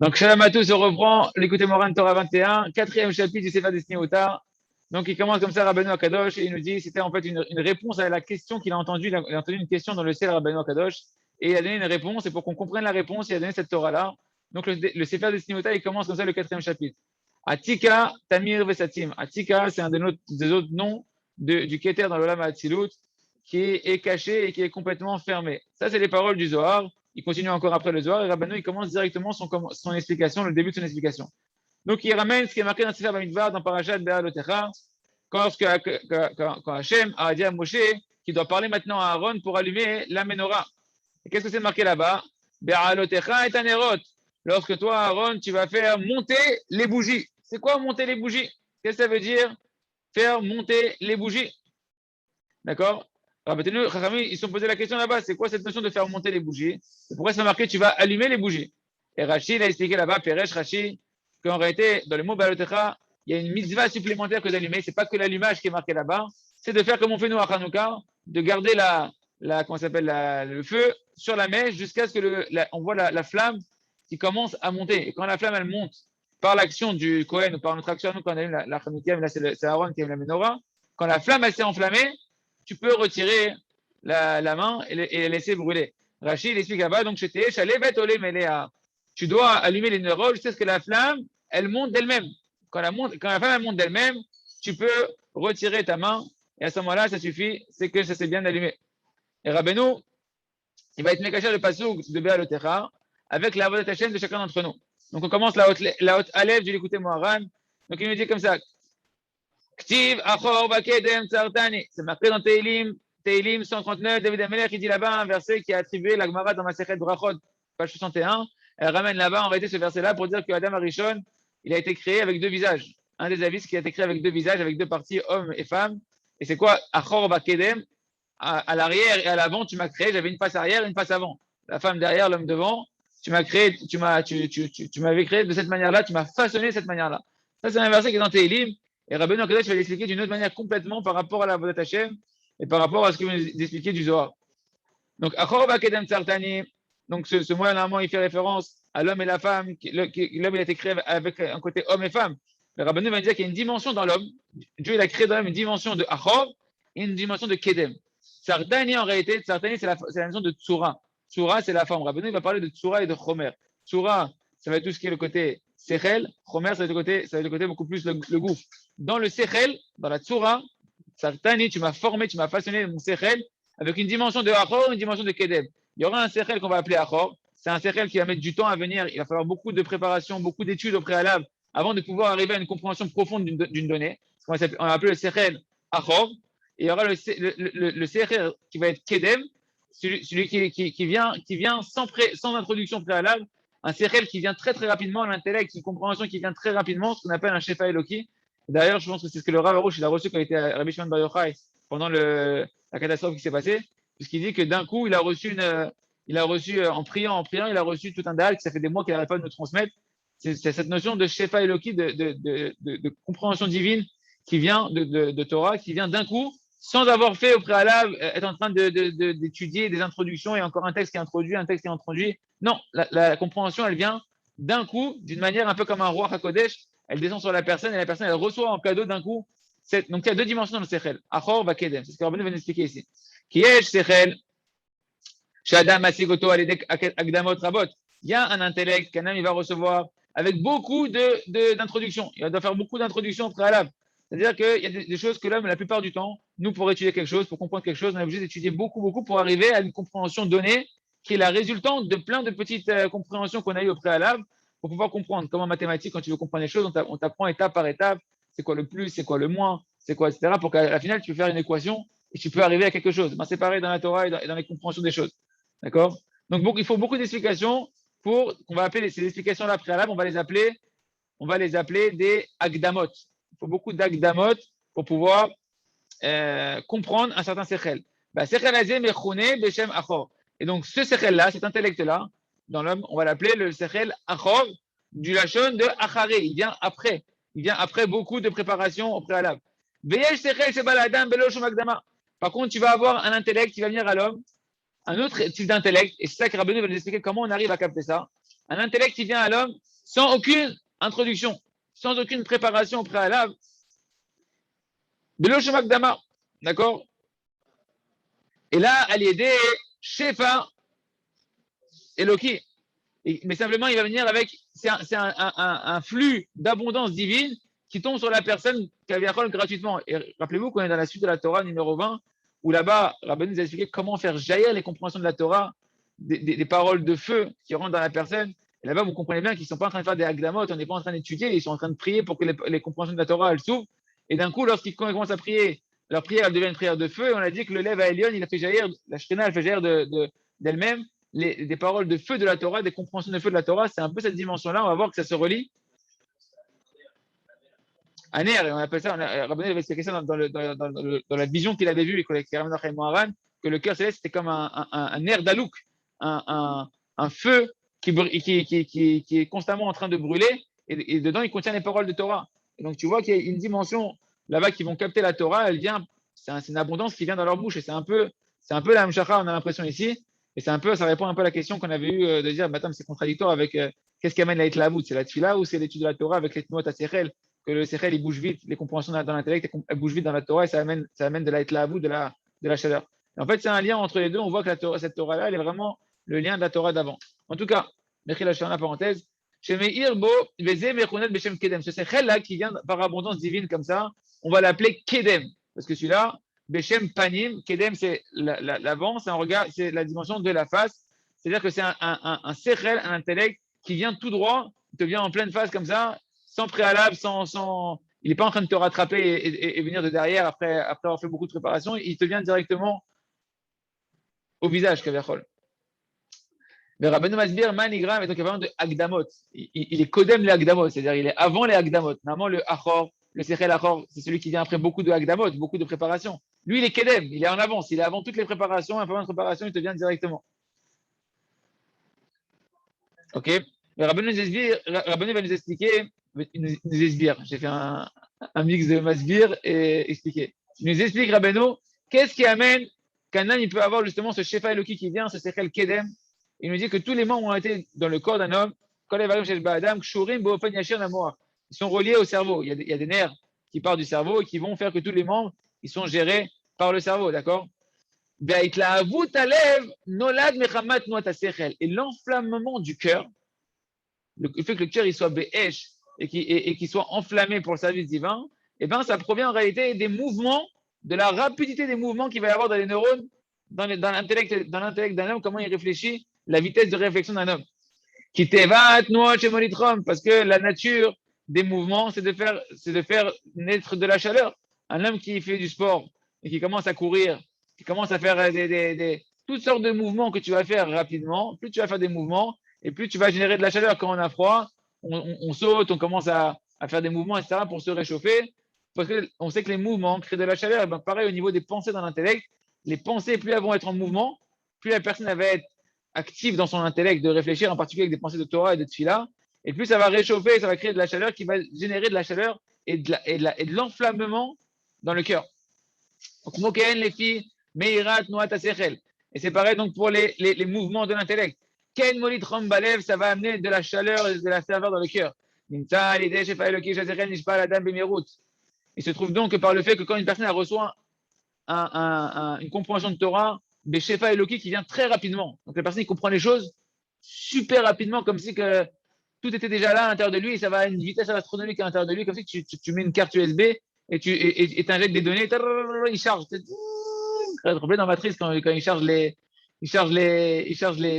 Donc, Shalom à tous, on reprend l'écouter Moran Torah 21, quatrième chapitre du Sefer destiné au Tard. Donc, il commence comme ça, Rabbeinu Akadosh, et il nous dit, c'était en fait une réponse à la question qu'il a entendue. Il a entendu une question dans le ciel, Rabbeinu Akadosh, et il a donné une réponse, et pour qu'on comprenne la réponse, il a donné cette Torah-là. Donc, le Sefer destiné au Tard, il commence comme ça, le quatrième chapitre. Atika, Tamir, Vesatim. Atika, c'est un des autres noms du Keter dans l'Olam Hatzilut, qui est caché et qui est complètement fermé. Ça, c'est les paroles du Zohar. Il continue encore après le Zohar et Rabbeinu, il commence directement son explication, le début de son explication. Donc, il ramène ce qui est marqué dans Sefer Bamidbar, dans Parashat Be'alotecha, quand Hachem a dit à Moshe qu'il doit parler maintenant à Aaron pour allumer la menorah. Et qu'est-ce que c'est marqué là-bas? Be'alotecha et anerot. Lorsque toi, Aaron, tu vas faire monter les bougies. C'est quoi monter les bougies? Qu'est-ce que ça veut dire? Faire monter les bougies. D'accord? Ils se sont posé la question là-bas, c'est quoi cette notion de faire monter les bougies? Et pourquoi c'est marqué tu vas allumer les bougies? Et Rachid a expliqué là-bas, Peresh Rachid, qu'en réalité, dans le mot Balotecha, il y a une mitzvah supplémentaire que d'allumer. C'est pas que l'allumage qui est marqué là-bas, c'est de faire comme on fait nous à Hanouka, de garder comment s'appelle, le feu sur la mèche jusqu'à ce que on voit la flamme qui commence à monter. Et quand la flamme, elle monte par l'action du Kohen ou par notre action, nous, quand on allume la Hanouka, là, c'est Aaron qui aime la menorah, quand la flamme, elle s'est enflammée, tu peux retirer la main et la laisser brûler. Rachid explique là-bas, donc tu dois allumer les neurones jusqu'à ce que la flamme, elle monte d'elle-même. Quand la flamme elle monte d'elle-même, tu peux retirer ta main et à ce moment-là, ça suffit, c'est que ça s'est bien allumé. Et Rabbeinu, il va être mécaché le pasouk de Béalotecha avec la voix de Hachem de chacun d'entre nous. Donc on commence la haute Aleph, je l'écoutais Moharan. Donc il nous dit comme ça, Ktiv achor bakedem tsartani. C'est marqué dans Teilim 139. David Amelech, il dit là-bas un verset qui est attribué la Gemara dans Masechet Brachot, page 61. Elle ramène là-bas en réalité ce verset-là pour dire que Adam Arishon, il a été créé avec deux visages. Un des avis qui a été créé avec deux visages, avec deux parties, homme et femme. Et c'est quoi? Achor bakedem. À l'arrière et à l'avant, tu m'as créé. J'avais une face arrière et une face avant. La femme derrière, l'homme devant. Tu m'as créé, tu m'avais créé de cette manière-là, tu m'as façonné de cette manière-là. Ça, c'est un verset qui est dans Teilim. Et Rabbeinu Akadosh va l'expliquer d'une autre manière complètement par rapport à la Vodat Hashem et par rapport à ce que vous expliquez du Zohar. Donc, Achor Bakedem Tsartani, donc ce mot, normalement, il fait référence à l'homme et la femme. L'homme, il a été créé avec un côté homme et femme. Mais Rabbeinu va dire qu'il y a une dimension dans l'homme. Dieu, il a créé dans l'homme une dimension de Achor et une dimension de Kedem. Tsartani, en réalité, Tsartani, c'est la notion de Tsura. Tsura, c'est la forme. Rabbeinu va parler de Tsura et de Chomer. Tsura, ça va être tout ce qui est le côté Sechel. Chomer, ça va être le côté beaucoup plus le goût. Dans le Sechel, dans la Tsura, Tsartani, tu m'as formé, tu m'as façonné mon Sechel avec une dimension de Achor, une dimension de Kedem. Il y aura un Sechel qu'on va appeler Achor. C'est un Sechel qui va mettre du temps à venir. Il va falloir beaucoup de préparation, beaucoup d'études au préalable avant de pouvoir arriver à une compréhension profonde d'une donnée. On va appeler le Sechel Achor. Et il y aura le Sechel qui va être Kedem, celui qui vient sans introduction préalable, un Sechel qui vient très très rapidement, l'intellect, une compréhension qui vient très rapidement, ce qu'on appelle un Shefa Eloki. D'ailleurs, je pense que c'est ce que le Rav Arush il a reçu quand il était à Rabbi Shimon Bar Yochai pendant la catastrophe qui s'est passée, puisqu'il dit que d'un coup, il a reçu en priant, il a reçu tout un dal, que ça fait des mois qu'il n'arrête pas de nous transmettre. C'est cette notion de Shefa Eloki, de compréhension divine qui vient de Torah, qui vient d'un coup, sans avoir fait au préalable, être en train d'étudier des introductions et encore un texte qui est introduit, un texte qui est introduit. Non, la compréhension, elle vient d'un coup, d'une manière un peu comme un roi HaKodesh, elle descend sur la personne et la personne, elle reçoit en cadeau d'un coup. Donc, il y a deux dimensions dans le Sechel. Achor va Kedem. C'est ce que Rabbeinu vient d'expliquer ici. Qui est Sechel? Shadam Asigoto Aledek Akdamot Rabot. Il y a un intellect qu'un homme il va recevoir avec beaucoup d'introductions. Il doit faire beaucoup d'introductions au préalable. C'est-à-dire qu'il y a des choses que l'homme, la plupart du temps, nous, pour étudier quelque chose, pour comprendre quelque chose, on est obligé d'étudier beaucoup, beaucoup pour arriver à une compréhension donnée qui est la résultante de plein de petites compréhensions qu'on a eues au préalable pour pouvoir comprendre. Comme en mathématiques, quand tu veux comprendre les choses, on t'apprend étape par étape, c'est quoi le plus, c'est quoi le moins, c'est quoi, etc. Pour qu'à la finale, tu peux faire une équation et tu peux arriver à quelque chose. Ben, c'est pareil dans la Torah et dans les compréhensions des choses. D'accord? Donc, il faut beaucoup d'explications qu'on va appeler ces explications-là préalables, on va les appeler des agdamot. Il faut beaucoup d'agdamot pour pouvoir comprendre un certain sechel. Et donc, ce sechel-là, cet intellect-là, dans l'homme, on va l'appeler le sechel achor du lachon de acharé. Il vient après. Il vient après beaucoup de préparation au préalable. Par contre, tu vas avoir un intellect qui va venir à l'homme, un autre type d'intellect, et c'est ça que Rabbeinu va nous expliquer comment on arrive à capter ça. Un intellect qui vient à l'homme sans aucune introduction, sans aucune préparation préalable. De l'Oshemakdama, d'accord? Et là, à l'aider, Shefa Eloki. Mais simplement, il va venir avec, c'est un flux d'abondance divine qui tombe sur la personne qui avait gratuitement. Et rappelez-vous qu'on est dans la suite de la Torah numéro 20, où là-bas, Rabbi nous a expliqué comment faire jaillir les compréhensions de la Torah, des paroles de feu qui rentrent dans la personne. Et là-bas, vous comprenez bien qu'ils ne sont pas en train de faire des agdamot, on n'est pas en train d'étudier, ils sont en train de prier pour que les compréhensions de la Torah, elles s'ouvrent. Et d'un coup, lorsqu'ils commencent à prier, leur prière elle devient une prière de feu, et on a dit que le lève à Elion, il a fait jaillir, la Shekhinah, elle fait jaillir d'elle-même des paroles de feu de la Torah, des compréhensions de feu de la Torah, c'est un peu cette dimension-là. On va voir que ça se relie à Ner, et on appelle ça, Rabbi avait expliqué ça dans la vision qu'il avait vue avec Rabbi Nachman Moharan, que le cœur céleste c'était comme un air d'alouk, un feu qui est constamment en train de brûler, et dedans il contient les paroles de Torah. Et donc tu vois qu'il y a une dimension là-bas qui vont capter la Torah, elle vient, c'est une abondance qui vient dans leur bouche, et c'est un peu la Hamshacha, on a l'impression ici. Et ça répond un peu à la question qu'on avait eue de dire, bah, c'est contradictoire avec qu'est-ce qui amène la Hitlavut, c'est la Tfila ou c'est l'étude de la Torah avec les Tnuot Sechel, que le Sechel il bouge vite, les compréhensions dans l'intellect elles bougent vite dans la Torah et ça amène de la Hitlavut, de la chaleur. Et en fait, c'est un lien entre les deux, on voit que cette Torah-là, elle est vraiment le lien de la Torah d'avant. En tout cas, Mechil la parenthèse, ce Sechel-là qui vient par abondance divine comme ça, on va l'appeler Kedem, parce que celui-là, Beshem Panim, Kedem, c'est l'avant, c'est un regard, c'est la dimension de la face. C'est-à-dire que c'est un sechel, un intellect qui vient tout droit, il te vient en pleine face comme ça, sans préalable, il n'est pas en train de te rattraper et venir de derrière après avoir fait beaucoup de préparation, il te vient directement au visage, Kaviachol. Mais Rabbeinu Masbir, Manigram, et donc il y a vraiment de Agdamot. Il est Kodem les Agdamot, c'est-à-dire il est avant les Agdamot. Normalement, le Achor, le Sechel Achor, c'est celui qui vient après beaucoup de Agdamot, beaucoup de préparation. Lui, il est Kedem, il est en avance, il est avant toutes les préparations, un peu de préparation, il te vient directement. Ok. Mais Rabbeinu va nous expliquer, nous explique, j'ai fait un mix de Masbir et expliquer. Il nous explique, Rabbeinu, qu'est-ce qui amène qu'un homme il peut avoir justement ce Shefa Eloki qui vient, ce Sechel Kedem. Il nous dit que tous les membres ont été dans le corps d'un homme, ils sont reliés au cerveau. Il y a des nerfs qui partent du cerveau et qui vont faire que tous les membres ils sont gérés par le cerveau, d'accord? Et l'enflammement du cœur, le fait que le cœur il soit béèche et qu'il soit enflammé pour le service divin, eh ben, ça provient en réalité des mouvements, de la rapidité des mouvements qu'il va y avoir dans les neurones, dans l'intellect d'un homme, comment il réfléchit, la vitesse de réflexion d'un homme. Parce que la nature des mouvements, c'est de faire naître de la chaleur. Un homme qui fait du sport et qui commence à courir, qui commence à faire toutes sortes de mouvements que tu vas faire rapidement, plus tu vas faire des mouvements et plus tu vas générer de la chaleur. Quand on a froid, on saute, on commence à faire des mouvements, etc. pour se réchauffer. Parce qu'on sait que les mouvements créent de la chaleur. Et ben, pareil au niveau des pensées dans l'intellect, les pensées, plus elles vont être en mouvement, plus la personne elle va être active dans son intellect de réfléchir, en particulier avec des pensées de Torah et de Tfila, et plus ça va réchauffer, ça va créer de la chaleur qui va générer de la chaleur et de l'enflammement dans le cœur. Donc, Mokéen, les filles, Meirat, Noat, Asechel. Et c'est pareil donc pour les mouvements de l'intellect. Ken Molit Rambalev, ça va amener de la chaleur et de la ferveur dans le cœur. Il se trouve donc que par le fait que quand une personne reçoit une compréhension de Torah, Beshefa Eloki qui vient très rapidement. Donc la personne il comprend les choses super rapidement, comme si que tout était déjà là à l'intérieur de lui et ça va à une vitesse astronomique à l'intérieur de lui, comme si tu mets une carte USB et tu injectes des données, il charge. Très troublé dans Matrice quand il charge les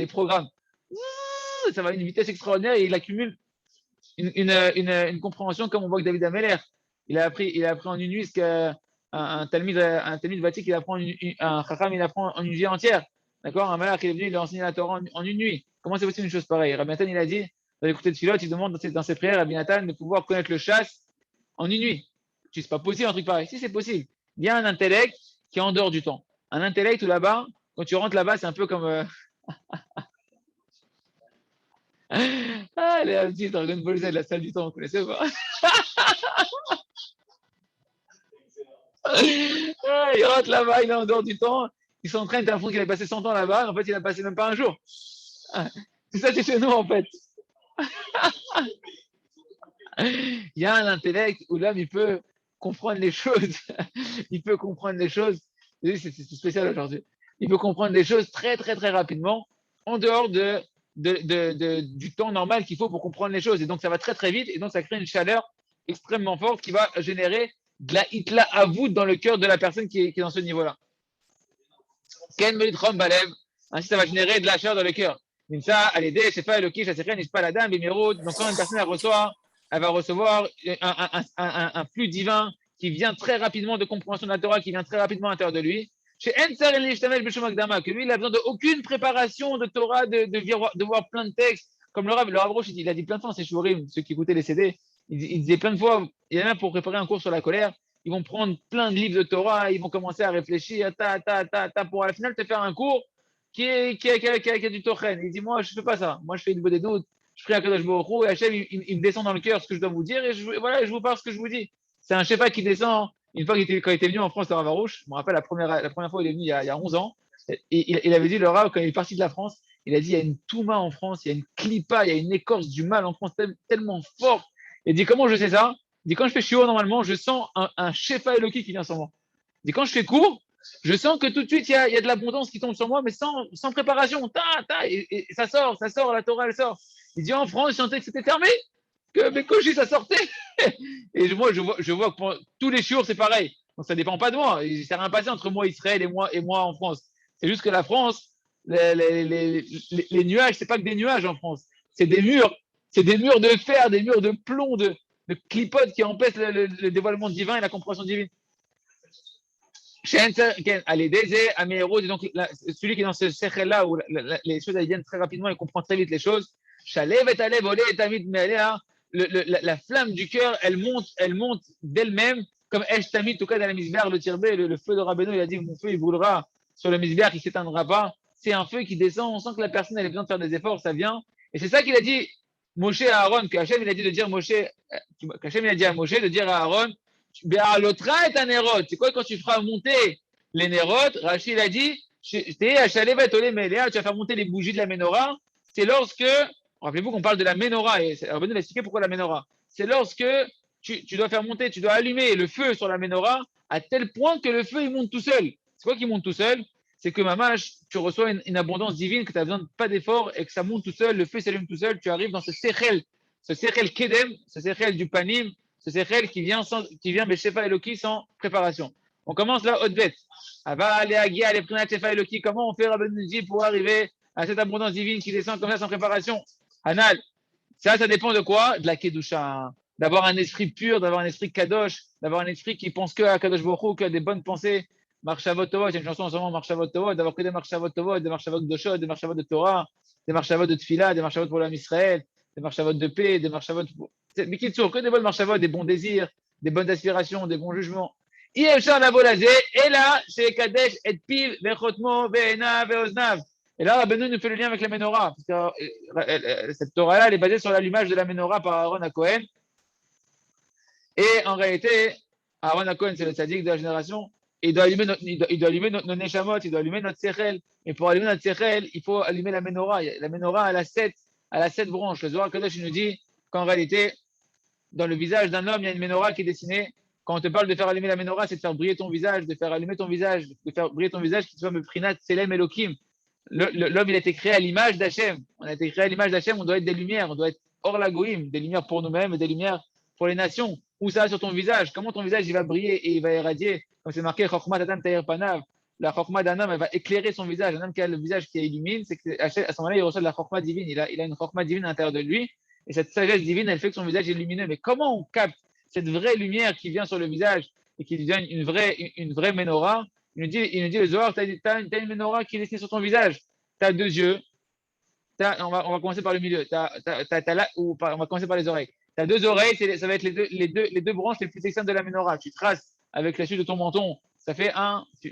programmes. Ça va à une vitesse extraordinaire et il accumule une compréhension comme on voit que David Ameller. Il a appris en une nuit ce qu'un Talmud Vatik, il apprend un Chacham, il apprend en une vie entière. D'accord? Un malheur qui est venu, il a enseigné la Torah en une nuit. Comment c'est possible une chose pareille? Rabbi Nathan, il a dit, dans l'écouté de Philot, il demande dans ses prières, Rabbi Nathan, de pouvoir connaître le chasse en une nuit. C'est pas possible un truc pareil. Si, c'est possible. Il y a un intellect qui est en dehors du temps. Un intellect où là-bas, quand tu rentres là-bas, c'est un peu comme. Ah, les petits Dragon Ball Z, la salle du temps, vous connaissez pas? Ah, il rentre là-bas, il est en dehors du temps. Il s'entraîne, t'as l'impression qu'il a passé 100 ans là-bas. En fait, il a passé même pas un jour. Ah, c'est ça, c'est chez nous, en fait. Il y a un intellect où l'homme, il peut comprendre les choses. Il peut comprendre les choses. C'est spécial aujourd'hui. Il peut comprendre les choses très, très, très rapidement, en dehors du temps normal qu'il faut pour comprendre les choses. Et donc, ça va très, très vite. Et donc, ça crée une chaleur extrêmement forte qui va générer de la hitla avout dans le cœur de la personne qui est dans ce niveau-là. Ken Melitrom Balev. Ainsi, ça va générer de la chaleur dans le cœur. Ça, à l'aider, je sais pas, le kish, la sécrène, pas la dame, donc quand une personne elle va recevoir un flux divin qui vient très rapidement de compréhension de la Torah, qui vient très rapidement à l'intérieur de lui. Chez Ensar El Nishtamel Beshom que lui, il a besoin d'aucune préparation de Torah, de voir plein de textes. Comme le Rav Roche, il a dit plein de fois, c'est Shurim, ceux qui écoutaient les CD, il disait plein de fois, il y en a pour préparer un cours sur la colère, ils vont prendre plein de livres de Torah, ils vont commencer à réfléchir, pour à la finale te faire un cours qui a du tochen. Il dit, moi, je ne fais pas ça. Moi, je fais une bonne doute. Je prie à Kadosh Baruch Hu, et Hachem, il me descend dans le cœur ce que je dois vous dire, et voilà, je vous parle ce que je vous dis. C'est un Shefa qui descend. Une fois quand il était venu en France, le Rav Arouche, je me rappelle la première fois où il est venu, il y a 11 ans, et il avait dit, le Rav, quand il est parti de la France, il a dit, il y a une Touma en France, il y a une Klippa, il y a une écorce du mal en France tellement forte. Il dit, comment je sais ça? Il dit, quand je fais shiur, normalement, je sens un Shefa Eloki qui vient sur moi. Il dit, quand je fais cours, je sens que tout de suite, il y a de l'abondance qui tombe sur moi, mais sans préparation. Et ça sort, la Torah, elle sort. Il dit, en France, je sentais que c'était fermé, que mes cochis, ça sortait. Et moi, je vois que pour tous les chiours, c'est pareil. Donc, ça ne dépend pas de moi. Il ne s'est rien passé entre moi, Israël, et moi en France. C'est juste que la France, les nuages, ce n'est pas que des nuages en France. C'est des murs de fer, des murs de plomb, de clipotes qui empêchent le dévoilement divin et la compréhension divine. Donc, celui qui est dans ce cercle-là où les choses elles viennent très rapidement, il comprend très vite les choses. La flamme du cœur, elle monte d'elle-même, comme Esh Tamid, tout cas dans la misbère, le tirbé, le feu de Rabbeinu, il a dit mon feu il brûlera sur le misbère, il ne s'éteindra pas. C'est un feu qui descend, on sent que la personne elle a besoin de faire des efforts, ça vient. Et c'est ça qu'il a dit Moshe à Aaron, qu'Hachem il a dit de dire qu'Hachem il a dit à Moshe de dire à Aaron, Be'alotra est un néroth. C'est quoi quand tu feras monter les néroth? Rachid a dit, tu vas faire monter les bougies de la menorah. C'est lorsque, rappelez-vous qu'on parle de la menorah, et Rabbeinu va expliquer pourquoi la menorah. C'est lorsque tu dois faire monter, tu dois allumer le feu sur la menorah à tel point que le feu il monte tout seul. C'est quoi qui monte tout seul? C'est que mamash, tu reçois une abondance divine, que tu n'as besoin de pas d'effort et que ça monte tout seul, le feu s'allume tout seul, tu arrives dans ce sechel kedem, ce sechel du panim, ce sechel qui vient Beshefa Eloki sans préparation. On commence là, Odbet. Comment on fait Rabbeinu pour arriver à cette abondance divine qui descend comme ça sans préparation? Hanal, ça dépend de quoi? De la Kedusha. D'avoir un esprit pur, d'avoir un esprit kadosh, d'avoir un esprit qui pense que à Kadosh Baruch Hu, que à des bonnes pensées. Marchavot Tovot, il y a une chanson en ce moment, Marchavot Tovot, d'avoir que des Marchavot Tovot, des Marchavot de Shod, des Marchavot de Torah, des Marchavot de Tfila, des Marchavot pour l'âme Israël, des Marchavot de paix, des Marchavot pour. Mais qui que des bonnes Marchavot, des bons désirs, des bonnes aspirations, des bons jugements. Et là, chez Kadesh, et Piv, Vechotmo, Ve'ena, Ve'oznav. Et là, Rabbeinu nous fait le lien avec la menorah. Parce que cette Torah-là, elle est basée sur l'allumage de la menorah par Aaron à Cohen. Et en réalité, Aaron à Cohen, c'est le tzaddik de la génération. Il doit allumer nos neshamot, il doit allumer notre sechel. Et pour allumer notre sechel, il faut allumer la menorah. La menorah, elle a sept branches. Le Zohar Kadosh nous dit qu'en réalité, dans le visage d'un homme, il y a une menorah qui est dessinée. Quand on te parle de faire allumer la menorah, c'est de faire briller ton visage, de faire allumer ton visage, de faire briller ton visage qui soit Meprinat Selem Elohim. L'homme, il a été créé à l'image d'Hachem. On a été créé à l'image d'Hachem, on doit être des lumières, on doit être hors la goïm, des lumières pour nous-mêmes et des lumières pour les nations. Où ça sur ton visage? Comment ton visage il va briller et il va irradier? Comme c'est marqué, Chokhmat Adam Taïr Panav. La Chokhmat d'un homme, elle va éclairer son visage. Un homme qui a le visage qui illumine, c'est qu'à ce moment-là, il reçoit de la Chokhmat divine. Il a une Chokhmat divine à l'intérieur de lui. Et cette sagesse divine, elle fait que son visage est lumineux. Mais comment on capte cette vraie lumière qui vient sur le visage et qui devient une vraie menorah? Il nous dit le Zohar, tu as une menorah qui est dessinée sur ton visage. Tu as deux yeux. On va commencer par le milieu. On va commencer par les oreilles. Tu as deux oreilles, ça va être les deux branches les plus externes de la menorah. Tu traces avec la suite de ton menton, ça fait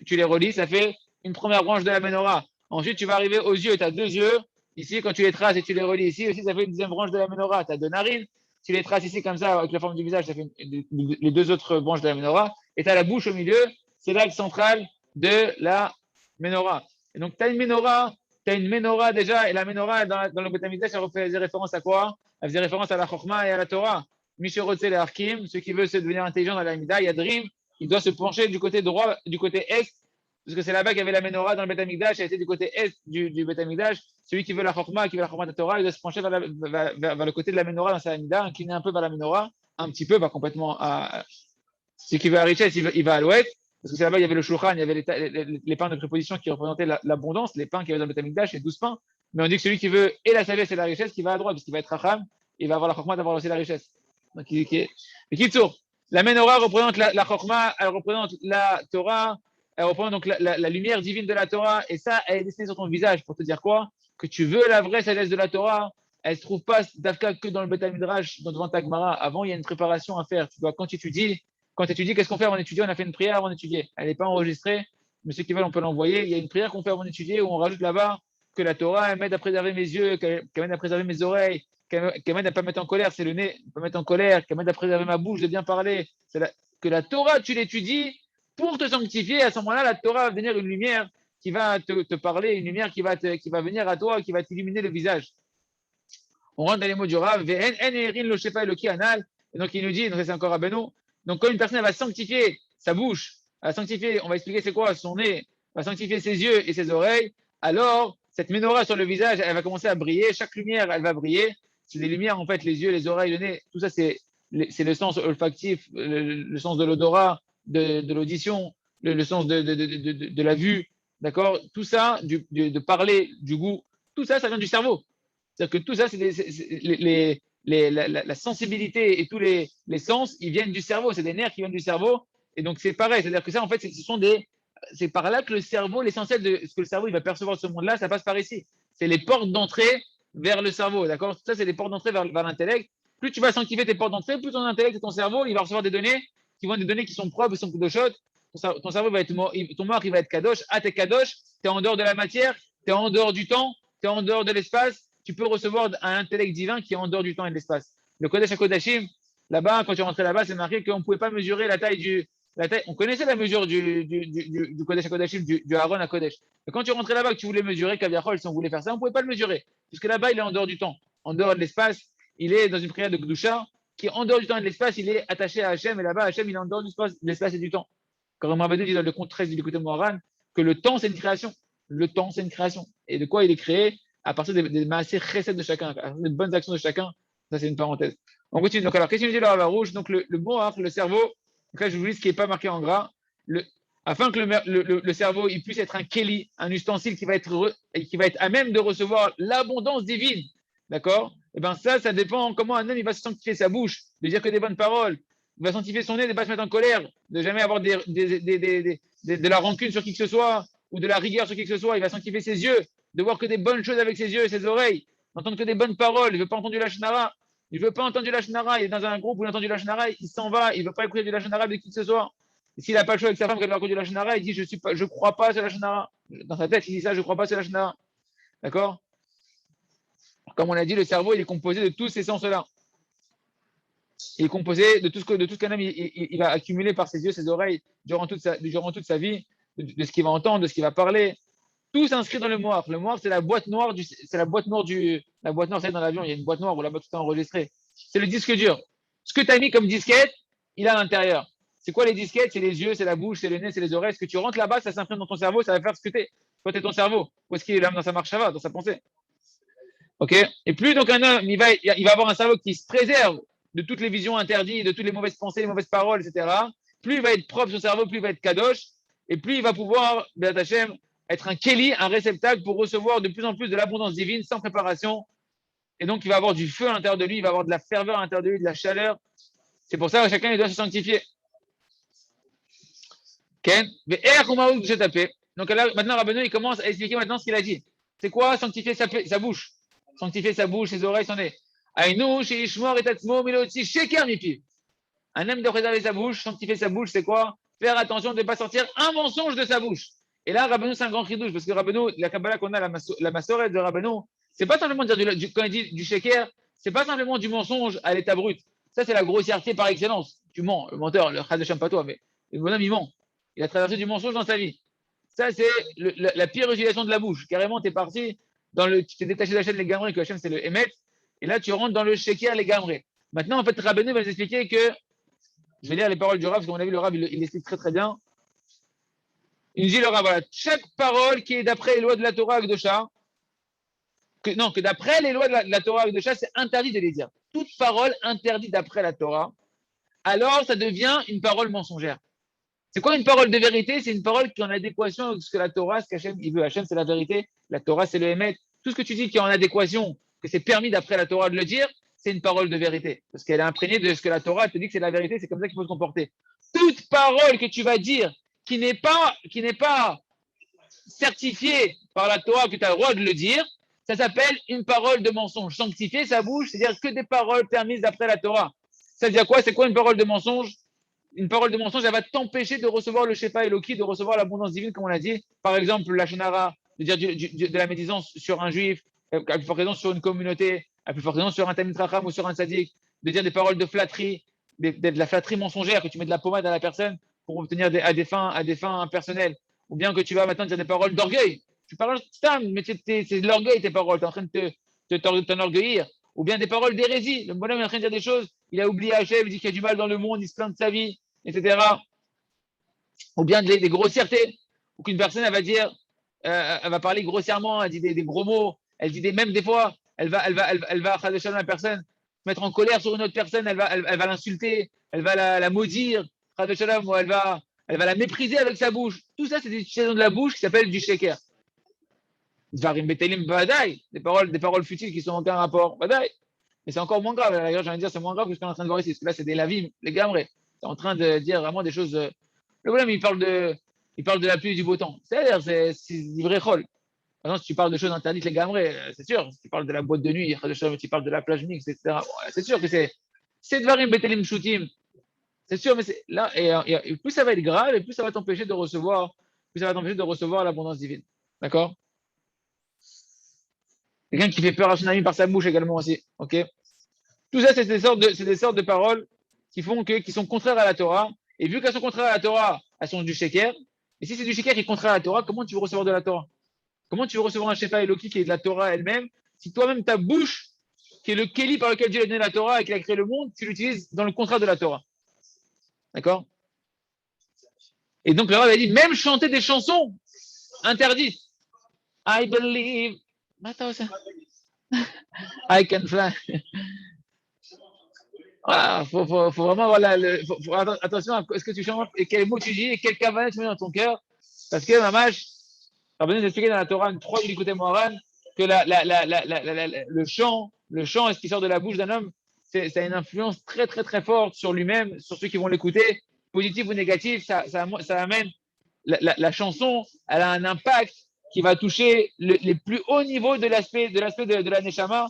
tu les relis, ça fait une première branche de la menorah. Ensuite, tu vas arriver aux yeux, tu as deux yeux. Ici, quand tu les traces et tu les relis ici, aussi, ça fait une deuxième branche de la menorah. Tu as deux narines. Tu les traces ici comme ça, avec la forme du visage, ça fait les deux autres branches de la menorah. Et tu as la bouche au milieu, c'est l'axe central de la menorah. Et donc, tu as une menorah, tu as une menorah déjà, et la menorah dans le Beth Amikdash, elle faisait référence à quoi? Elle faisait référence à la Chokhmah et à la Torah. Mishorotse le Harkim, ceux qui veulent se devenir intelligent dans la Mida, Yadrim, il doit se pencher du côté droit, du côté est, parce que c'est là-bas qu'il y avait la menorah dans le Beth Amikdash, elle était du côté est du Beth Amikdash. Celui qui veut la Chokhmah, qui veut la Chokhmah de la Torah, il doit se pencher vers le côté de la menorah dans sa Mida, incliner un peu vers la menorah, un petit peu, pas complètement. Celui qui veut la richesse, il va à l'ouest. Parce que c'est là-bas, il y avait le shulchan, il y avait les pains de préposition qui représentaient l'abondance, les pains qu'il y avait dans le Beth Amikdash, les 12 pains. Mais on dit que celui qui veut et la sagesse et la richesse, qui va à droite, parce qu'il va être racham, il va avoir la chokma d'avoir aussi la richesse. Donc, la menorah représente la chokma, elle représente la Torah, elle représente donc la lumière divine de la Torah, et ça, elle est dessinée sur ton visage pour te dire quoi? Que tu veux la vraie sagesse de la Torah, elle ne se trouve pas d'Afka que dans le Beth Midrash, devant ta Gemara. Avant, il y a une préparation à faire. Tu dois, quand tu étudies, qu'est-ce qu'on fait avant d'étudier? On a fait une prière avant d'étudier. Elle n'est pas enregistrée, mais ceux qui veulent, on peut l'envoyer. Il y a une prière qu'on fait avant d'étudier où on rajoute là-bas que la Torah, elle m'aide à préserver mes yeux, qu'elle m'aide à préserver mes oreilles, qu'elle m'aide à ne pas mettre en colère, c'est le nez, pas mettre en colère, qu'elle m'aide à préserver ma bouche de bien parler. Que la Torah, tu l'étudies pour te sanctifier. À ce moment-là, la Torah va devenir une lumière qui va te parler, une lumière qui va venir à toi, qui va t'illuminer le visage. On rentre dans les mots du Rav, et donc il nous dit, donc c'est encore à Beno, donc quand une personne va sanctifier sa bouche, va sanctifier, on va expliquer c'est quoi, son nez, va sanctifier ses yeux et ses oreilles, alors cette menorah sur le visage, elle va commencer à briller, chaque lumière, elle va briller. C'est des lumières, en fait, les yeux, les oreilles, le nez, tout ça, c'est le sens olfactif, le sens de l'odorat, de l'audition, le sens de la vue, d'accord? Tout ça, de parler, du goût, tout ça, ça vient du cerveau. C'est-à-dire que tout ça, c'est la sensibilité et tous les sens, ils viennent du cerveau. C'est des nerfs qui viennent du cerveau. Et donc, c'est pareil. C'est-à-dire que ça, en fait, c'est par là que le cerveau, l'essentiel de ce que le cerveau il va percevoir de ce monde-là, ça passe par ici. C'est les portes d'entrée vers le cerveau. D'accord? Ça, c'est les portes d'entrée vers l'intellect. Plus tu vas sanctifier tes portes d'entrée, plus ton intellect et ton cerveau, il va recevoir des données qui vont être des données qui sont propres, qui sont de shot. Ton cerveau va être ton mort, il va être kadosh. Ah, t'es kadosh, t'es en dehors de la matière, t'es en dehors du temps, t'es en dehors de l'espace. Tu peux recevoir un intellect divin qui est en dehors du temps et de l'espace. Le Kodesh HaKodashim, là-bas, quand tu rentrais là-bas, c'est marqué qu'on ne pouvait pas mesurer la taille on connaissait la mesure du Kodesh HaKodashim, du Aaron à Kodesh. Mais quand tu rentrais là-bas, que tu voulais mesurer, Kaviachol, si on voulait faire ça, on ne pouvait pas le mesurer. Puisque là-bas, il est en dehors du temps, en dehors de l'espace. Il est dans une prière de Gdusha, qui est en dehors du temps et de l'espace, il est attaché à Hachem, et là-bas, Hachem, il est en dehors de l'espace et du temps. Comme Rabbeinu dit dans le compte 13 du côté Moharan, que le temps, c'est une création. Le temps, c'est une création. Et de quoi il est créé? À partir des maaseh chesed de chacun, à partir des bonnes actions de chacun. Ça, c'est une parenthèse. On continue. Donc, alors, qu'est-ce qu'il nous dit là, la rouge? Donc, le bon, le cerveau, donc là, je vous dis ce qui n'est pas marqué en gras. Afin que le cerveau il puisse être un keli, un ustensile qui va être à même de recevoir l'abondance divine. D'accord? Et bien, ça dépend comment un homme il va se sanctifier sa bouche, de dire que des bonnes paroles. Il va sanctifier son nez, de ne pas se mettre en colère, de jamais avoir de la rancune sur qui que ce soit, ou de la rigueur sur qui que ce soit. Il va sanctifier ses yeux, de voir que des bonnes choses avec ses yeux et ses oreilles, d'entendre que des bonnes paroles. Il ne veut pas entendre du lachnara. Il ne veut pas entendre du lachnara. Il est dans un groupe où il entend du lachnara, il s'en va. Il ne veut pas écouter du lachnara de qui que ce soit. Et s'il n'a pas le choix avec sa femme, qu'elle va écouter du lachnara, il dit je ne crois pas à ce lachnara. Dans sa tête, il dit ça, je ne crois pas à ce lachnara. D'accord? Comme on l'a dit, le cerveau, il est composé de tous ces sens-là. Il est composé de tout ce qu'un homme il va accumuler par ses yeux, ses oreilles, durant toute sa vie, de ce qu'il va entendre, de ce qu'il va parler. Tout s'inscrit dans le moire. Le moire, c'est la boîte noire la boîte noire, c'est dans l'avion, il y a une boîte noire où là-bas tout est enregistré. C'est le disque dur. Ce que tu as mis comme disquette, il a à l'intérieur. C'est quoi les disquettes? C'est les yeux, c'est la bouche, c'est le nez, c'est les oreilles. Ce que tu rentres là-bas, ça s'imprime dans ton cerveau, ça va faire ce que tu es. Toi, tu es ton cerveau. Où est-ce qu'il est là dans sa marche, ça va, dans sa pensée? Ok? Et plus donc un homme, il va avoir un cerveau qui se préserve de toutes les visions interdites, de toutes les mauvaises pensées, les mauvaises paroles, etc. Plus il va être propre son cerveau, plus il va être kadosh, et plus il va pouvoir, Béat Hashem, être un keli, un réceptacle pour recevoir de plus en plus de l'abondance divine sans préparation. Et donc, il va avoir du feu à l'intérieur de lui, il va avoir de la ferveur à l'intérieur de lui, de la chaleur. C'est pour ça que chacun il doit se sanctifier. Donc là, maintenant, Rabbeinu, il commence à expliquer maintenant ce qu'il a dit. C'est quoi sanctifier sa bouche? Sanctifier sa bouche, ses oreilles, son nez. Un homme doit préserver sa bouche, sanctifier sa bouche, c'est quoi? Faire attention de ne pas sortir un mensonge de sa bouche. Et là, Rabbeinu, c'est un grand chidouche, parce que Rabbeinu, la Kabbalah qu'on a, la massorette de Rabbeinu, c'est pas simplement dire quand il dit du sheker, c'est pas simplement du mensonge à l'état brut. Ça, c'est la grossièreté par excellence. Tu mens, le menteur, le chad de pas toi, mais le bonhomme, il ment. Il a traversé du mensonge dans sa vie. Ça, c'est la pire utilisation de la bouche. Carrément, tu es parti, tu t'es détaché d'Hachem les gamrés, que Hachem c'est le Emet, et là tu rentres dans le Sheker les gamrés. Maintenant, en fait, Rabbeinu va nous expliquer que, je vais lire les paroles du Rav, parce qu'on a vu le Rav, il explique très très bien. Il nous dit le Rav, voilà, chaque parole qui est d'après les lois de la Torah Akdosha, que d'après les lois de la Torah Akdosha, c'est interdit de les dire. Toute parole interdite d'après la Torah, alors ça devient une parole mensongère. C'est quoi une parole de vérité? C'est une parole qui est en adéquation avec ce que la Torah, ce qu'Hachem il veut. Hachem, c'est la vérité. La Torah, c'est le Hémet. Tout ce que tu dis qui est en adéquation, que c'est permis d'après la Torah de le dire, c'est une parole de vérité. Parce qu'elle est imprégnée de ce que la Torah te dit que c'est la vérité, c'est comme ça qu'il faut se comporter. Toute parole que tu vas dire qui n'est pas certifiée par la Torah, que tu as le droit de le dire, ça s'appelle une parole de mensonge. Sanctifier sa bouche, c'est-à-dire que des paroles permises d'après la Torah. Ça veut dire quoi? C'est quoi une parole de mensonge? Une parole de mensonge, elle va t'empêcher de recevoir le Shefa Eloki, de recevoir l'abondance divine, comme on l'a dit. Par exemple, la Shonara, de dire de la médisance sur un juif, à plus forte raison sur une communauté, à plus forte raison sur un Talmid Chacham ou sur un Tzadik, de dire des paroles de flatterie, de la flatterie mensongère, que tu mets de la pommade à la personne pour obtenir à des fins personnelles. Ou bien que tu vas maintenant dire des paroles d'orgueil. Tu parles mais c'est de l'orgueil tes paroles, tu es en train de t'enorgueillir. Ou bien des paroles d'hérésie. Le bonhomme est en train de dire des choses, il a oublié Hachem, il dit qu'il y a du mal dans le monde, il se plaint de sa vie, etc. Ou bien des grossièretés, ou qu'une personne, elle va dire, elle va parler grossièrement, elle dit des gros mots, elle dit même des fois, elle va la personne, se mettre en colère sur une autre personne, elle va l'insulter, elle va la maudire, ou elle va la mépriser avec sa bouche. Tout ça, c'est des utilisations de la bouche qui s'appellent du sheker. Des paroles futiles qui sont aucun rapport. Badaï. Mais c'est encore moins grave. D'ailleurs, j'ai envie de dire, c'est moins grave que ce qu'on est en train de voir ici. Parce que là, c'est des lavim, les gamres. C'est en train de dire vraiment des choses. Le problème, il parle de la pluie et du beau temps. C'est-à-dire, c'est du vrai chol. Maintenant, si tu parles de choses interdites, les gamres, c'est sûr. Si tu parles de la boîte de nuit, si tu parles de la plage mixte, etc. Bon, c'est sûr que c'est dvarim betelim shutim. C'est sûr, mais c'est là, et plus ça va être grave, et plus ça va t'empêcher de recevoir, l'abondance divine. D'accord? Quelqu'un qui fait peur à son ami par sa bouche également aussi. Ok. Tout ça, c'est des sortes de paroles qui sont contraires à la Torah. Et vu qu'elles sont contraires à la Torah, elles sont du sheker. Et si c'est du sheker qui est contraire à la Torah, comment tu veux recevoir de la Torah? Comment tu veux recevoir un Shefa Eloki qui est de la Torah elle-même, si toi-même ta bouche, qui est le Kéli par lequel Dieu a donné la Torah et qu'il a créé le monde, tu l'utilises dans le contraire de la Torah. D'accord? Et donc le Rav a dit, même chanter des chansons interdites. I believe. I can fly. Voilà, faut vraiment, voilà, attention à ce que tu chantes et quels mots tu dis et quel cavanet tu mets dans ton cœur. Parce que, Mamash, Rabbeinu nous expliqué dans la Torah 3 du côté Moharan que le chant, ce qui sort de la bouche d'un homme, ça a une influence très, très, très forte sur lui-même, sur ceux qui vont l'écouter, positif ou négatif. Ça amène la chanson, elle a un impact qui va toucher les plus hauts niveaux de l'aspect de la Neshama.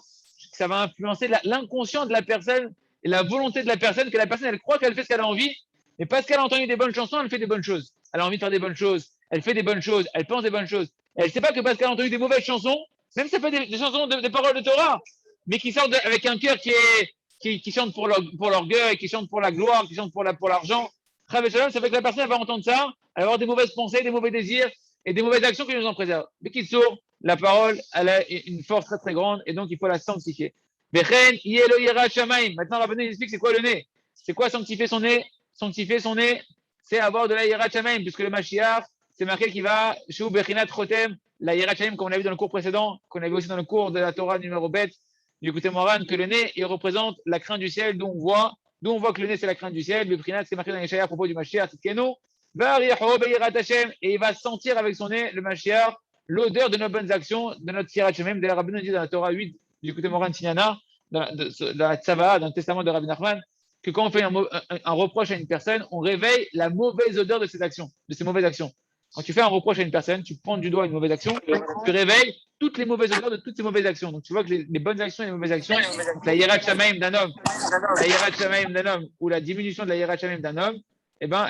Ça va influencer l'inconscient de la personne et la volonté de la personne, que la personne, elle croit qu'elle fait ce qu'elle a envie, mais parce qu'elle a entendu des bonnes chansons, elle fait des bonnes choses. Elle a envie de faire des bonnes choses, elle fait des bonnes choses, elle pense des bonnes choses. Et elle ne sait pas que parce qu'elle a entendu des mauvaises chansons, même si ça fait des chansons, des paroles de Torah, mais qui sortent avec un cœur qui chante pour l'orgueil, qui chante pour la gloire, qui chante pour l'argent, ça fait que la personne elle va entendre ça, elle va avoir des mauvaises pensées, des mauvais désirs et des mauvaises actions qui nous en préservent. Mais qui sourd, la parole, elle a une force très très grande et donc il faut la sanctifier. Maintenant, Rabbeinu explique c'est quoi le nez. C'est quoi sanctifier son nez? Sanctifier son nez, c'est avoir de la Yirat Shamaim, puisque le Mashiach, c'est marqué qu'il va chez Bechinat Chotem, la Yirat Shamaim, comme on l'a vu dans le cours précédent, qu'on a vu aussi dans le cours de la Torah numéro bête, du côté Moran, que le nez, il représente la crainte du ciel, d'où on voit que le nez, c'est la crainte du ciel. Le Bechinat, c'est marqué dans les Yeshaya à propos du Mashiach, Tzidkenu, et il va sentir avec son nez, le Mashiach, l'odeur de nos bonnes actions, de notre Yirat Shamaim. D'ailleurs, Rabbeinu dit dans la Torah 8, du côté Moran Signana, dans la Tzava, dans le testament de Rabbi Nachman, que quand on fait un reproche à une personne, on réveille la mauvaise odeur de ses mauvaises actions. Quand tu fais un reproche à une personne, tu pointes du doigt une mauvaise action, tu réveilles toutes les mauvaises odeurs de toutes ces mauvaises actions. Donc tu vois que les bonnes actions et les mauvaises actions, la Yirat Shamaim d'un homme, ou la diminution de la Yirat Shamaim d'un homme, eh ben,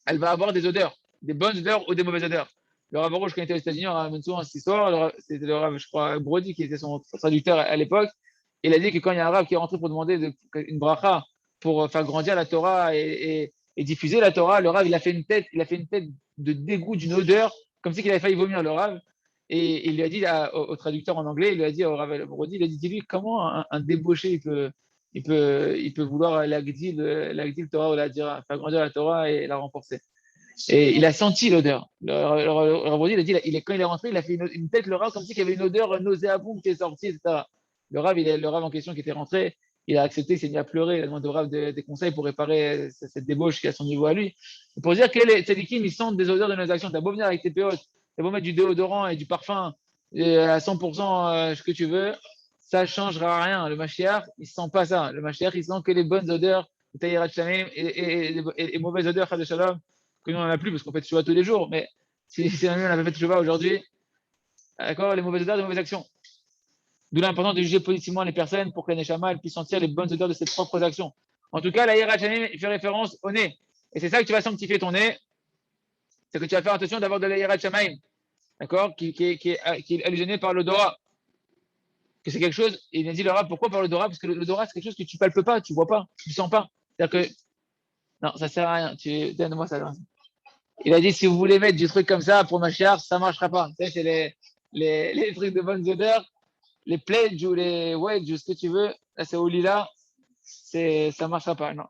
elle va avoir des odeurs, des bonnes odeurs ou des mauvaises odeurs. Le Rav Arush, quand il était aux États-Unis, on ramène souvent cette histoire. C'était le Rav, je crois, Brody, qui était son traducteur à l'époque. Il a dit que quand il y a un Rav qui est rentré pour demander une bracha pour faire grandir la Torah et diffuser la Torah, le Rav, il a fait une tête de dégoût, d'une odeur, comme si il avait failli vomir, le Rav. Et il lui a dit au traducteur en anglais, il lui a dit au Rav Brody, il a dit, dis-lui comment un débauché il peut vouloir l'agdil Torah ou la dira, faire grandir la Torah et la renforcer. Et il a senti l'odeur. Le Rav Brody, il a dit, quand il est rentré, il a fait une tête, le Rav, comme si il y avait une odeur nauséabonde qui est sortie, etc. Le Rav en question qui était rentré, il a accepté, il s'est mis à pleurer, il a demandé au Rav des conseils pour réparer cette débauche qui est à son niveau à lui. Et pour dire que les tzadikim, ils sentent des odeurs de nos actions. T'as beau venir avec tes péotes, t'as beau mettre du déodorant et du parfum à 100% ce que tu veux, ça ne changera rien. Le Mashiach, il ne sent pas ça. Le Mashiach, il sent que les bonnes odeurs de Taïrat Shamim et mauvaises odeurs, Chad Shalom, que nous, on n'en a plus parce qu'on fait Teshuvah tous les jours. Mais si on avait fait Teshuvah aujourd'hui, d'accord, les mauvaises odeurs, les mauvaises actions. D'où l'importance de juger positivement les personnes pour que les Neshama puissent sentir les bonnes odeurs de ses propres actions. En tout cas, la Hirat Shamim fait référence au nez. Et c'est ça que tu vas sanctifier ton nez. C'est que tu vas faire attention d'avoir de la Hirat Shamim, d'accord, qui est allusionné par l'odorat. Que c'est quelque chose, et il a dit le Rav, pourquoi par l'odorat? Parce que l'odorat, c'est quelque chose que tu palpes pas, tu vois pas, tu sens pas. C'est-à-dire que, non, ça sert à rien, donne-moi ça. Il a dit, si vous voulez mettre du truc comme ça pour ma chère, ça marchera pas. Tu sais, c'est les trucs de bonnes odeurs, les pledges ou les wedges ou ce que tu veux, là, c'est au lila, ça marchera pas, non.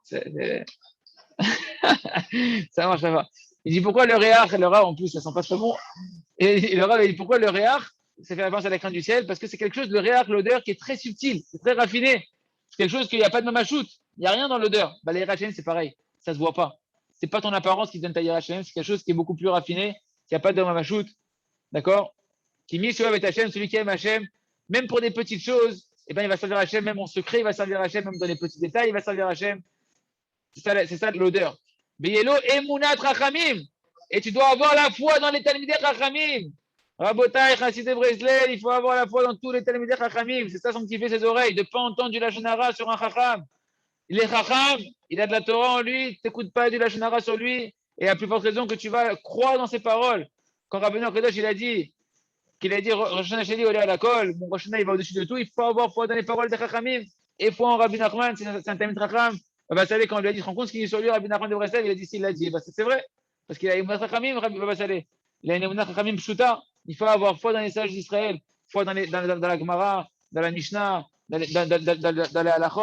Ça marchera pas. Il dit, pourquoi le Rav, en plus, ça sent pas très bon. Et le Rav, il dit, pourquoi le réar? Ça fait référence à la crainte du ciel, parce que c'est quelque chose, le réar, l'odeur qui est très subtile, c'est très raffiné. C'est quelque chose qu'il n'y a pas de mamachout, il n'y a rien dans l'odeur. Bah, les c'est pareil, ça se voit pas. C'est pas ton apparence qui donne ta hirachem, c'est quelque chose qui est beaucoup plus raffiné, qui n'a pas de mamachout, d'accord? Qui mise sur Hachem, celui qui aime Hachem, même pour des petites choses, eh ben, il va servir Hachem, même en secret, il va servir Hachem, même dans les petits détails, il va servir Hachem. C'est ça l'odeur. Beyelo emunat rachamim. Et tu dois avoir la foi dans les talmidei rachamim. Rabotai, Chassidé Breslev, il faut avoir la foi dans tous les talmidei rachamim. C'est ça sanctifier ses oreilles, de ne pas entendre du lashon hara sur un chacham. Il est chacham, il a de la Torah en lui, t'écoutes pas du lashon hara sur lui, et à plus forte raison que tu vas croire dans ses paroles. Quand Rabbeinu Akadosh, il a dit, Rosh Hashanah Sheli Olé à la colle, mon Rosh Hashanah, il va au-dessus de tout, il faut avoir foi dans les paroles des chachamim. Et foi en Rabbi Nachman, c'est un talmid chacham. Baba Saleh, quand on lui a dit, tu te rends compte ce qu'il est sur lui, Rabbi Nachman de Breslev, il a dit, s'il l'a dit, bah, c'est vrai, parce qu'il a une chachamim, Rabbi Baba Saleh. Il a une émouna chachamim pshuta. Il faut avoir foi dans les sages d'Israël, foi dans la Gemara, dans la Mishnah, dans la Halachot,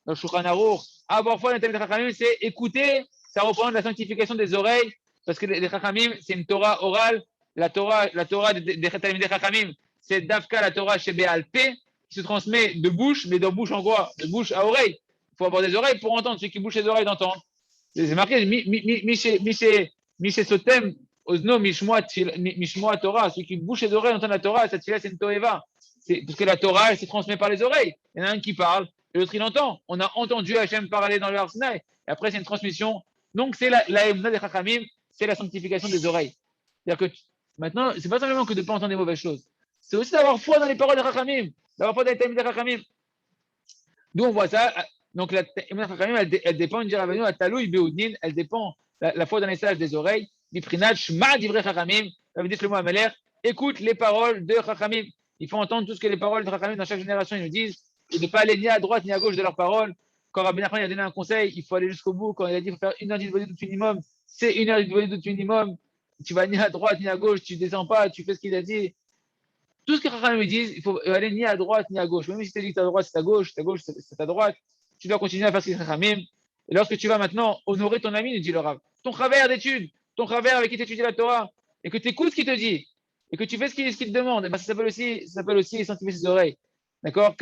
dans le Shulchan Aruch. Avoir foi dans les talmid chachamim, c'est écouter, ça représente la sanctification des oreilles, parce que les chachamim, c'est une Torah orale. La Torah des talmidei chachamim, c'est Dafka, la Torah chez Béalpé, qui se transmet de bouche, mais de bouche en quoi? De bouche à oreille. Il faut avoir des oreilles pour entendre. Celui qui bouche les oreilles d'entendre. C'est marqué, Miché Sotem, Ozno, Mishmoa Torah. Celui qui bouche les oreilles d'entendre la Torah, cette fille-là, c'est une Toeva. Parce que la Torah, elle se transmet par les oreilles. Il y en a un qui parle, et l'autre, il entend. On a entendu Hachem parler dans le Arsinaï. Et après, c'est une transmission. Donc, c'est la Emna des Chachamim, c'est la sanctification des oreilles. C'est-à-dire que maintenant, c'est pas simplement que de ne pas entendre des mauvaises choses. C'est aussi d'avoir foi dans les paroles des Chachamim, d'avoir foi dans les thèmes des Chachamim. D'où on voit ça. Donc, la Emuna Chachamim, elle dépend, on dirait à Avenu, à Taloui Beoudnin, elle dépend, la foi dans les sages des oreilles. Miprinat, Shma Divrei Chachamim, ça veut dire le mot Ameler, écoute les paroles de Chachamim. Il faut entendre tout ce que les paroles de Chachamim dans chaque génération ils nous disent, et de ne pas aller ni à droite ni à gauche de leurs paroles. Quand Rabbi Nachman a donné un conseil, il faut aller jusqu'au bout. Quand il a dit qu'il faut faire 1 heure d'août minimum, c'est 1 heure d'août minimum. Tu vas ni à droite ni à gauche, tu ne descends pas, tu fais ce qu'il a dit. Tout ce que Chachamim me disent, il faut aller ni à droite ni à gauche. Même si tu dis que ta droite, c'est ta gauche, c'est ta droite, tu dois continuer à faire ce que Chachamim. Et lorsque tu vas maintenant honorer ton ami, nous dit le Rav, ton travers d'études, ton travers avec qui tu étudies la Torah, et que tu écoutes ce qu'il te dit, et que tu fais ce qu'il te demande, ben ça s'appelle aussi sanctifier ses oreilles. D'accord?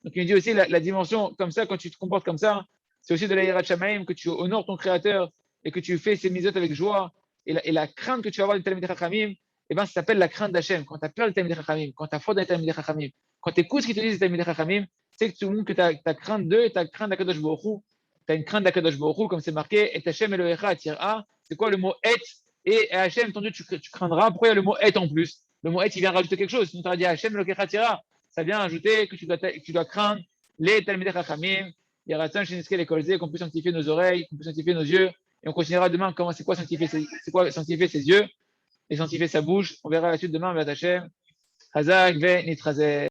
Donc il dit aussi la dimension comme ça, quand tu te comportes comme ça, c'est aussi de la Yirat Shamaim, que tu honores ton Créateur et que tu fais ces mitzvot avec joie. Et la crainte que tu vas avoir du Talmidei Chachamim, eh ben, ça s'appelle la crainte d'Hachem. Quand tu as peur du Talmidei Chachamim, quand tu as foi dans les Talmidei Chachamim, quand tu écoutes ce qu'ils te disent des Talmidei Chachamim, c'est que tout le monde que tu as crainte d'eux et tu as crainte d'Akadosh Baruch Hu. Tu as une crainte d'Akadosh Baruch Hu, comme c'est marqué, et Hachem Elohecha Tir'a. C'est quoi le mot et? Et Hachem, ton Dieu, tu craindras. Pourquoi il y a le mot et en plus? Le mot et, il vient rajouter quelque chose. Sinon, tu as dit Hachem Elohecha Tir'a. Ça vient ajouter que tu dois craindre les Talmidei Chachamim. Il y aura tant chez les Kolzé, qu'on peut sanctifier nos oreilles, qu'on peut sanctifier nos yeux. Et on continuera demain c'est quoi sanctifier ses yeux et sanctifier sa bouche. On verra la suite demain, Hashem. Hazak ve Nitraze.